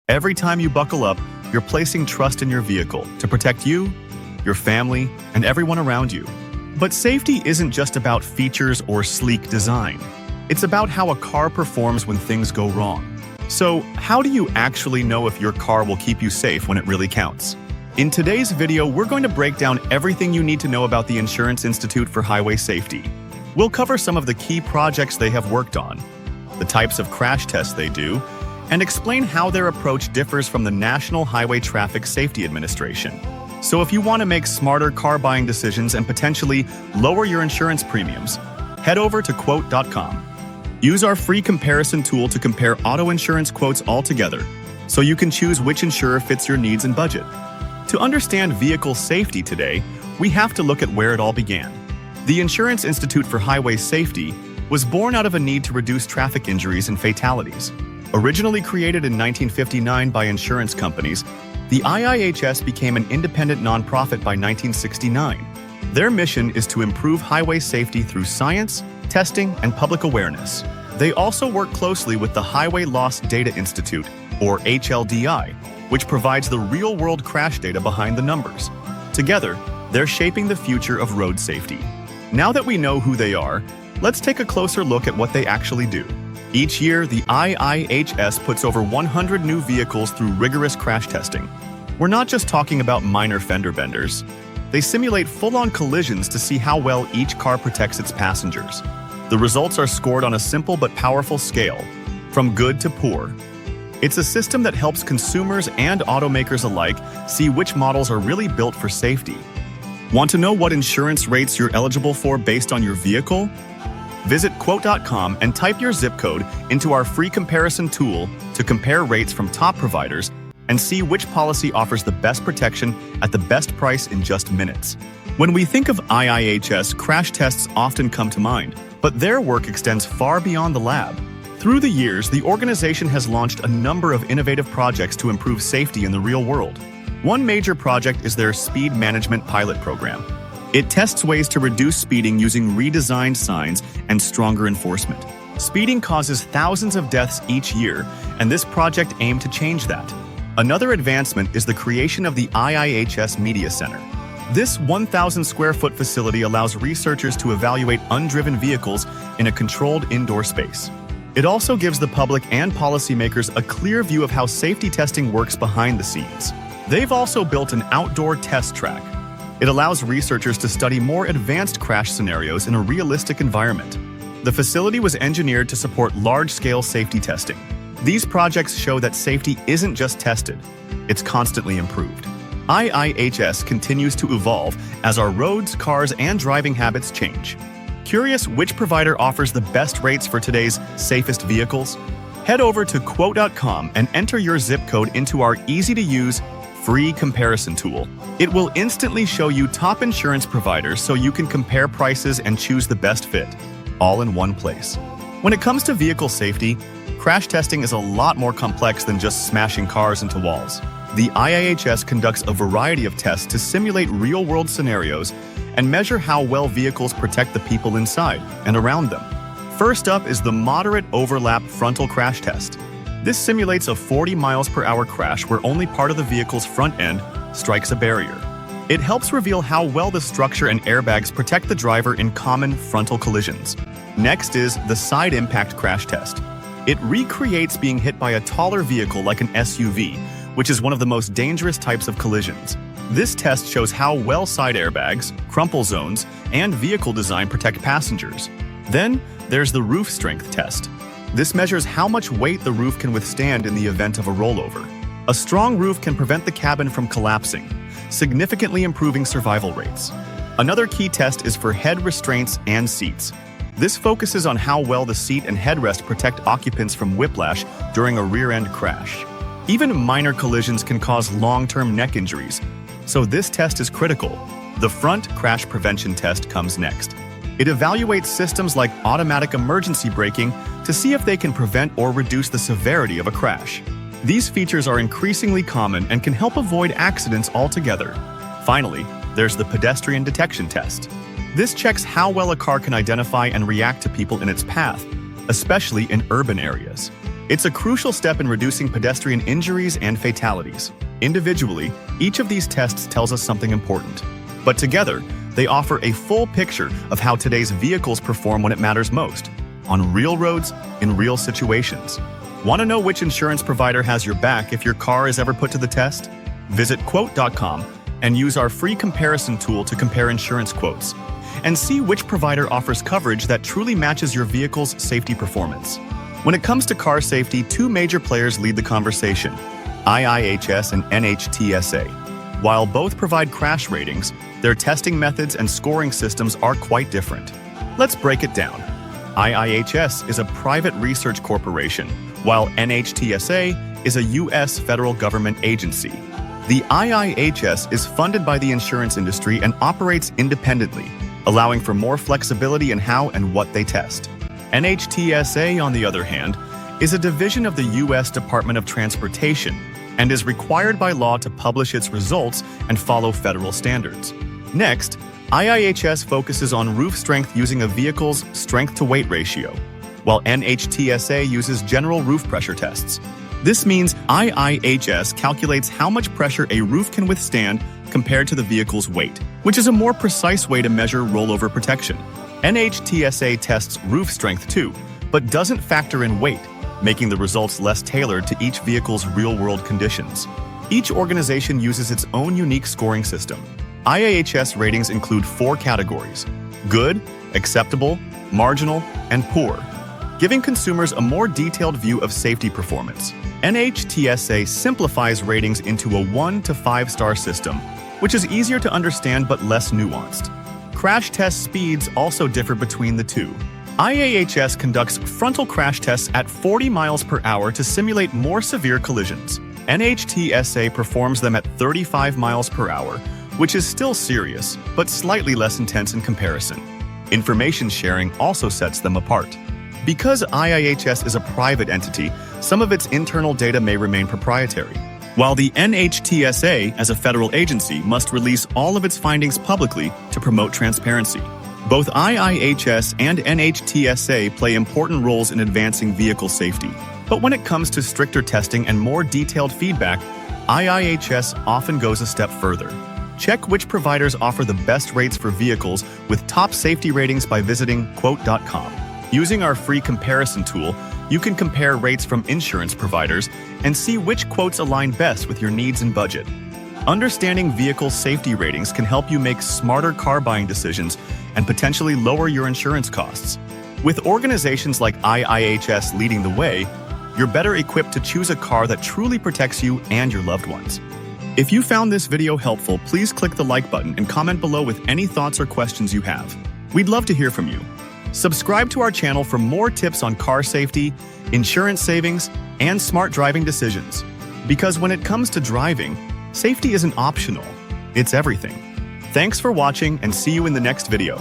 Every time you buckle up, you're placing trust in your vehicle to protect you, your family, and everyone around you. But safety isn't just about features or sleek design. It's about how a car performs when things go wrong. So, how do you actually know if your car will keep you safe when it really counts? In today's video, we're going to break down everything you need to know about the Insurance Institute for Highway Safety. We'll cover some of the key projects they have worked on, the types of crash tests they do, and explain how their approach differs from the National Highway Traffic Safety Administration. So if you want to make smarter car buying decisions and potentially lower your insurance premiums, head over to quote.com. Use our free comparison tool to compare auto insurance quotes all together, so you can choose which insurer fits your needs and budget. To understand vehicle safety today, we have to look at where it all began. The Insurance Institute for Highway Safety was born out of a need to reduce traffic injuries and fatalities. Originally created in 1959 by insurance companies, the IIHS became an independent nonprofit by 1969. Their mission is to improve highway safety through science, testing, and public awareness. They also work closely with the Highway Loss Data Institute, or HLDI, which provides the real-world crash data behind the numbers. Together, they're shaping the future of road safety. Now that we know who they are, let's take a closer look at what they actually do. Each year, the IIHS puts over 100 new vehicles through rigorous crash testing. We're not just talking about minor fender benders. They simulate full-on collisions to see how well each car protects its passengers. The results are scored on a simple but powerful scale, from good to poor. It's a system that helps consumers and automakers alike see which models are really built for safety. Want to know what insurance rates you're eligible for based on your vehicle? Visit quote.com and type your zip code into our free comparison tool to compare rates from top providers and see which policy offers the best protection at the best price in just minutes. When we think of IIHS, crash tests often come to mind, but their work extends far beyond the lab. Through the years, the organization has launched a number of innovative projects to improve safety in the real world. One major project is their Speed Management Pilot Program. It tests ways to reduce speeding using redesigned signs and stronger enforcement. Speeding causes thousands of deaths each year, and this project aimed to change that. Another advancement is the creation of the IIHS Media Center. This 1,000-square-foot facility allows researchers to evaluate undriven vehicles in a controlled indoor space. It also gives the public and policymakers a clear view of how safety testing works behind the scenes. They've also built an outdoor test track. It allows researchers to study more advanced crash scenarios in a realistic environment. The facility was engineered to support large-scale safety testing. These projects show that safety isn't just tested, it's constantly improved. IIHS continues to evolve as our roads, cars, and driving habits change. Curious which provider offers the best rates for today's safest vehicles? Head over to quote.com and enter your zip code into our easy-to-use, free comparison tool. It will instantly show you top insurance providers so you can compare prices and choose the best fit, all in one place. When it comes to vehicle safety, crash testing is a lot more complex than just smashing cars into walls. The IIHS conducts a variety of tests to simulate real-world scenarios and measure how well vehicles protect the people inside and around them. First up is the Moderate Overlap Frontal Crash Test. This simulates a 40 miles per hour crash where only part of the vehicle's front end strikes a barrier. It helps reveal how well the structure and airbags protect the driver in common frontal collisions. Next is the Side Impact Crash Test. It recreates being hit by a taller vehicle like an SUV, which is one of the most dangerous types of collisions. This test shows how well side airbags, crumple zones, and vehicle design protect passengers. Then, there's the Roof Strength Test. This measures how much weight the roof can withstand in the event of a rollover. A strong roof can prevent the cabin from collapsing, significantly improving survival rates. Another key test is for head restraints and seats. This focuses on how well the seat and headrest protect occupants from whiplash during a rear-end crash. Even minor collisions can cause long-term neck injuries, so this test is critical. The Front Crash Prevention Test comes next. It evaluates systems like automatic emergency braking to see if they can prevent or reduce the severity of a crash. These features are increasingly common and can help avoid accidents altogether. Finally, there's the Pedestrian Detection Test. This checks how well a car can identify and react to people in its path, especially in urban areas. It's a crucial step in reducing pedestrian injuries and fatalities. Individually, each of these tests tells us something important. But together, they offer a full picture of how today's vehicles perform when it matters most, on real roads, in real situations. Want to know which insurance provider has your back if your car is ever put to the test? Visit quote.com and use our free comparison tool to compare insurance quotes and see which provider offers coverage that truly matches your vehicle's safety performance. When it comes to car safety, two major players lead the conversation: IIHS and NHTSA. While both provide crash ratings, their testing methods and scoring systems are quite different. Let's break it down. IIHS is a private research corporation, while NHTSA is a U.S. federal government agency. The IIHS is funded by the insurance industry and operates independently, allowing for more flexibility in how and what they test. NHTSA, on the other hand, is a division of the U.S. Department of Transportation and is required by law to publish its results and follow federal standards. Next, IIHS focuses on roof strength using a vehicle's strength-to-weight ratio, while NHTSA uses general roof pressure tests. This means IIHS calculates how much pressure a roof can withstand compared to the vehicle's weight, which is a more precise way to measure rollover protection. NHTSA tests roof strength too, but doesn't factor in weight, making the results less tailored to each vehicle's real-world conditions. Each organization uses its own unique scoring system. IIHS ratings include 4 categories: good, acceptable, marginal, and poor, giving consumers a more detailed view of safety performance. NHTSA simplifies ratings into a 1 to 5-star system, which is easier to understand but less nuanced. Crash test speeds also differ between the two. IIHS conducts frontal crash tests at 40 miles per hour to simulate more severe collisions. NHTSA performs them at 35 miles per hour, which is still serious, but slightly less intense in comparison. Information sharing also sets them apart. Because IIHS is a private entity, some of its internal data may remain proprietary, while the NHTSA, as a federal agency, must release all of its findings publicly to promote transparency. Both IIHS and NHTSA play important roles in advancing vehicle safety. But when it comes to stricter testing and more detailed feedback, IIHS often goes a step further. Check which providers offer the best rates for vehicles with top safety ratings by visiting quote.com. Using our free comparison tool, you can compare rates from insurance providers and see which quotes align best with your needs and budget. Understanding vehicle safety ratings can help you make smarter car buying decisions and potentially lower your insurance costs. With organizations like IIHS leading the way, you're better equipped to choose a car that truly protects you and your loved ones. If you found this video helpful, please click the like button and comment below with any thoughts or questions you have. We'd love to hear from you. Subscribe to our channel for more tips on car safety, insurance savings, and smart driving decisions. Because when it comes to driving, safety isn't optional, it's everything. Thanks for watching and see you in the next video.